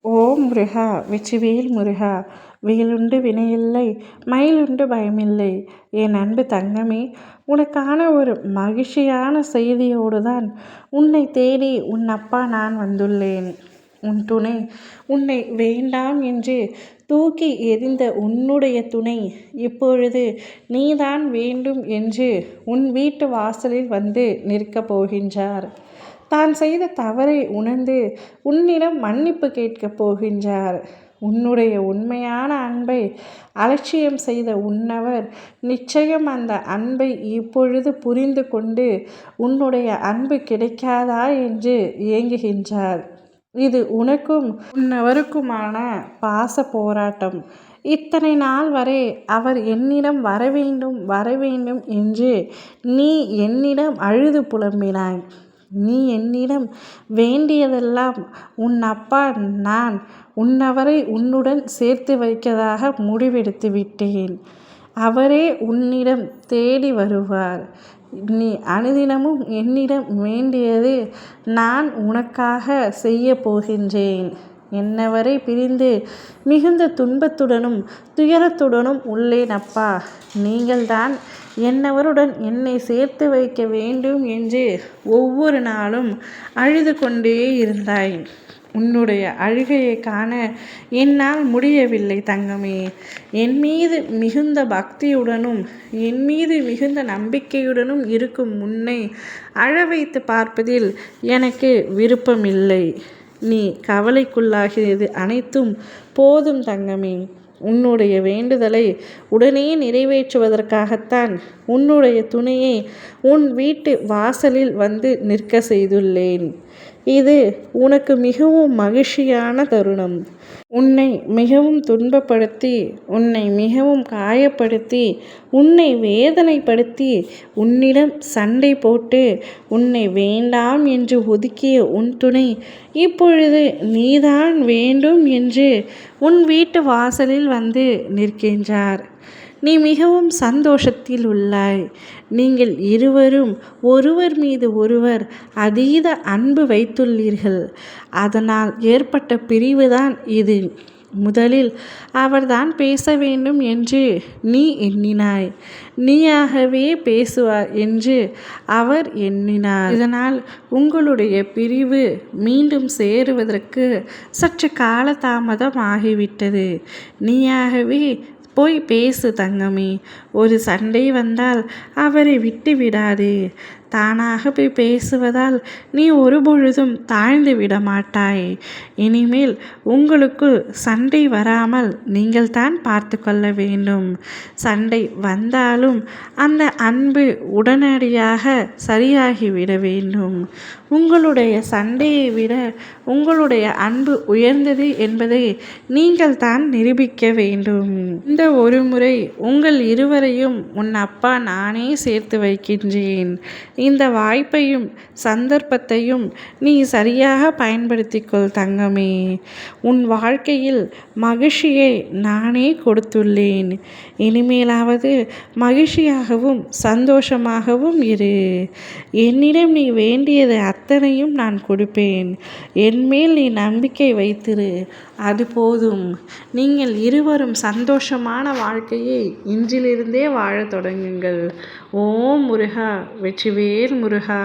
ஓம் முருகா வெற்றிவேல் முருகா! வேலுண்டு வினையில்லை, மயிலுண்டு பயமில்லை. என் அன்பு தங்கமே, உனக்கான ஒரு மகிழ்ச்சியான செய்தியோடு தான் உன்னை தேடி உன் அப்பா நான் வந்துள்ளேன். உன் துணை உன்னை வேண்டாம் என்று தூக்கி எறிந்த உன்னுடைய துணை இப்பொழுது நீதான் வேண்டும் என்று உன் வீட்டு வாசலில் வந்து நிற்கப் போகின்றார். தான் செய்த தவறை உணர்ந்து உன்னிடம் மன்னிப்பு கேட்கப் போகின்றார். உன்னுடைய உண்மையான அன்பை அலட்சியம் செய்த உன்னவர் நிச்சயம் அந்த அன்பை இப்பொழுது புரிந்து கொண்டு உன்னுடைய அன்பு கிடைக்காதா என்று ஏங்குகின்றார். இது உனக்கும் உன்னவருக்குமான பாச போராட்டம். இத்தனை நாள் வரை அவர் என்னிடம் வரவேண்டும் வரவேண்டும் என்று நீ என்னிடம் அழுது புலம்பினாய். நீ என்னிடம் வேண்டியதெல்லாம் உன் அப்பா நான் உன்னவரை உன்னுடன் சேர்த்து வைக்கதாக முடிவெடுத்து விட்டேன். அவரே உன்னிடம் தேடி வருவார். நீ அனுதினமும் என்னிடம் வேண்டியது நான் உனக்காக செய்ய போகின்றேன். என்னவரை பிரிந்து மிகுந்த துன்பத்துடனும் துயரத்துடனும் உள்ளேன் அப்பா. நீங்கள்தான் என்னவருடன் என்னை சேர்த்து வைக்க வேண்டும் என்று ஒவ்வொரு நாளும் அழுது கொண்டே இருந்தாய். உன்னுடைய அழுகையை காண என்னால் முடியவில்லை தங்கமே. என் மீது மிகுந்த பக்தியுடனும் என் மீது மிகுந்த நம்பிக்கையுடனும் இருக்கும் உன்னை அழ வைத்து பார்ப்பதில் எனக்கு விருப்பமில்லை. நீ கவலைக்குள்ளாகிறது அனைத்தும் போதும் தங்கமே. உன்னுடைய வேண்டுதலை உடனே நிறைவேற்றுவதற்காகத்தான் உன்னுடைய துணையை உன் வீட்டு வாசலில் வந்து நிற்க செய்துள்ளேன். இது உனக்கு மிகவும் மகிழ்ச்சியான தருணம். உன்னை மிகவும் துன்பப்படுத்தி உன்னை மிகவும் காயப்படுத்தி உன்னை வேதனைப்படுத்தி உன்னிடம் சண்டை போட்டு உன்னை வேண்டாம் என்று ஒதுக்கிய உன் துணை இப்பொழுது நீதான் வேண்டும் என்று உன் வீட்டு வாசலில் வந்து நிற்கின்றார். நீ மிகவும் சந்தோஷத்தில் உள்ளாய். நீங்கள் இருவரும் ஒருவர் மீது ஒருவர் அதீத அன்பு வைத்துள்ளீர்கள். அதனால் ஏற்பட்ட பிரிவுதான் இது. முதலில் அவர்தான் பேச வேண்டும் என்று நீ எண்ணினாய். நீயாகவே பேசுவார் என்று அவர் எண்ணினார். இதனால் உங்களுடைய பிரிவு மீண்டும் சேருவதற்கு சற்று காலதாமதம் ஆகிவிட்டது. நீயாகவே போய் பேசு தங்கமே. ஒரு சண்டை வந்தால் அவரை விட்டு விடாதே. தானாக போய் பேசுவதால் நீ ஒருபொழுதும் தாழ்ந்து விட மாட்டாய். இனிமேல் உங்களுக்குள் சண்டை வராமல் நீங்கள் தான் பார்த்து கொள்ள வேண்டும். சண்டை வந்தாலும் அந்த அன்பு உடனடியாக சரியாகிவிட வேண்டும். உங்களுடைய சண்டையை விட உங்களுடைய அன்பு உயர்ந்தது என்பதை நீங்கள் தான் நிரூபிக்க வேண்டும். இந்த ஒரு முறை உங்கள் இருவரையும் உன் அப்பா நானே சேர்த்து வைக்கின்றேன். இந்த வாய்ப்பையும் சந்தர்ப்பத்தையும் நீ சரியாக பயன்படுத்திக்கொள் தங்கமே. உன் வாழ்க்கையில் மகிழ்ச்சியை நானே கொடுத்துள்ளேன். இனிமேலாவது மகிழ்ச்சியாகவும் சந்தோஷமாகவும் இரு. என்னிடம் நீ வேண்டியது அத்தனையும் நான் கொடுப்பேன். என்மேல் நீ நம்பிக்கை வைத்திரு. அது போதும். நீங்கள் இருவரும் சந்தோஷமான வாழ்க்கையை இன்றிலிருந்தே வாழத் தொடங்குங்கள். ஓம் முருகா வெற்றிவேல் முருகா!